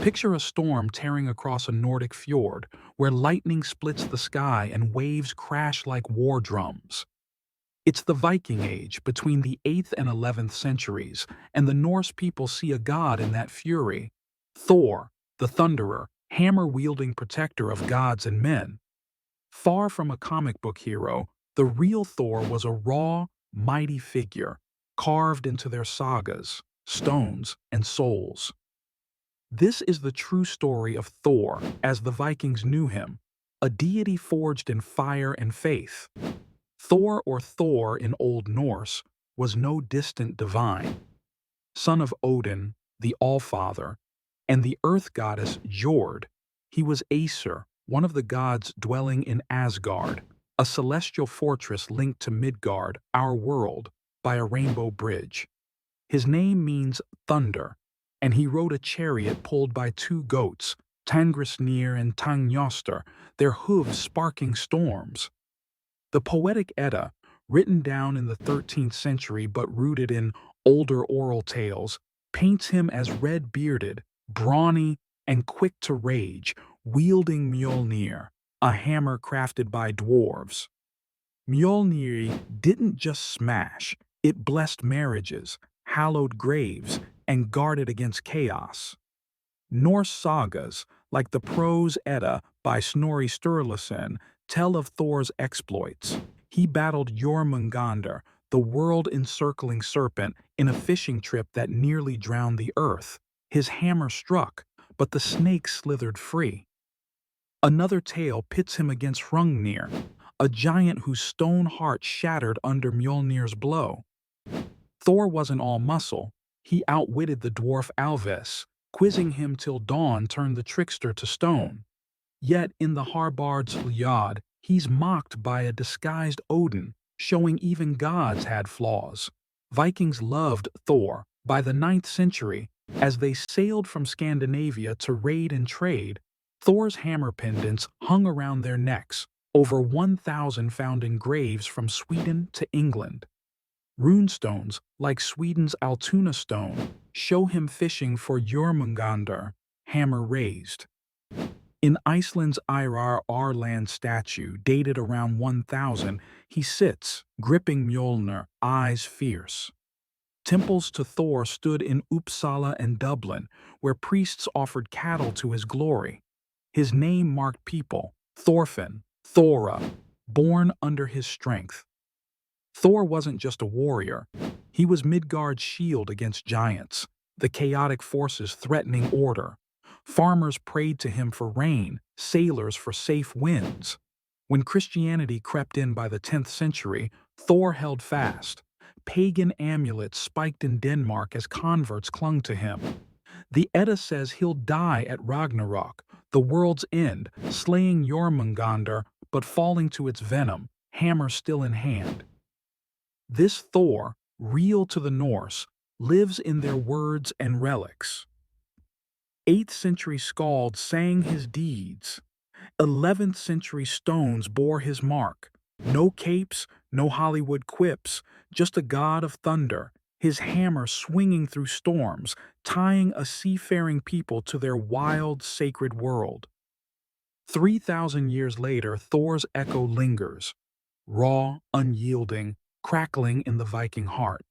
Picture a storm tearing across a Nordic fjord, where lightning splits the sky and waves crash like war drums. It's the Viking Age, between the 8th and 11th centuries, and the Norse people see a god in that fury. Thor, the thunderer, hammer-wielding protector of gods and men. Far from a comic book hero, the real Thor was a raw, mighty figure, carved into their sagas, stones, and souls. This is the true story of Thor as the Vikings knew him, a deity forged in fire and faith. Thor, or Thor in Old Norse, was no distant divine. Son of Odin, the Allfather, and the earth goddess Jörð, he was Aesir, one of the gods dwelling in Asgard, a celestial fortress linked to Midgard, our world, by a rainbow bridge. His name means thunder, and he rode a chariot pulled by two goats, Tangrisnir and Tangnjoster, their hooves sparking storms. The Poetic Edda, written down in the 13th century but rooted in older oral tales, paints him as red-bearded, brawny, and quick to rage, wielding Mjölnir, a hammer crafted by dwarves. Mjölnir didn't just smash, it blessed marriages, hallowed graves, and guarded against chaos. Norse sagas, like the Prose Edda by Snorri Sturluson, tell of Thor's exploits. He battled Jormungandr, the world-encircling serpent, in a fishing trip that nearly drowned the earth. His hammer struck, but the snake slithered free. Another tale pits him against Hrungnir, a giant whose stone heart shattered under Mjolnir's blow. Thor wasn't all muscle. He outwitted the dwarf Alvis, quizzing him till dawn turned the trickster to stone. Yet in the Harbard's Ljod, he's mocked by a disguised Odin, showing even gods had flaws. Vikings loved Thor. By the 9th century, as they sailed from Scandinavia to raid and trade, Thor's hammer pendants hung around their necks, over 1,000 found in graves from Sweden to England. Runestones, like Sweden's Altuna stone, show him fishing for Jormungandr, hammer raised. In Iceland's Eirar land statue, dated around 1000, he sits, gripping Mjolnir, eyes fierce. Temples to Thor stood in Uppsala and Dublin, where priests offered cattle to his glory. His name marked people, Thorfinn, Thora, born under his strength. Thor wasn't just a warrior. He was Midgard's shield against giants, the chaotic forces threatening order. Farmers prayed to him for rain, sailors for safe winds. When Christianity crept in by the 10th century, Thor held fast. Pagan amulets spiked in Denmark as converts clung to him. The Edda says he'll die at Ragnarok, the world's end, slaying Jormungandr but falling to its venom, hammer still in hand. This Thor, real to the Norse, lives in their words and relics. 8th century skalds sang his deeds. 11th century stones bore his mark. No capes, no Hollywood quips, just a god of thunder, his hammer swinging through storms, tying a seafaring people to their wild, sacred world. 3,000 years later, Thor's echo lingers, raw, unyielding, crackling in the Viking heart.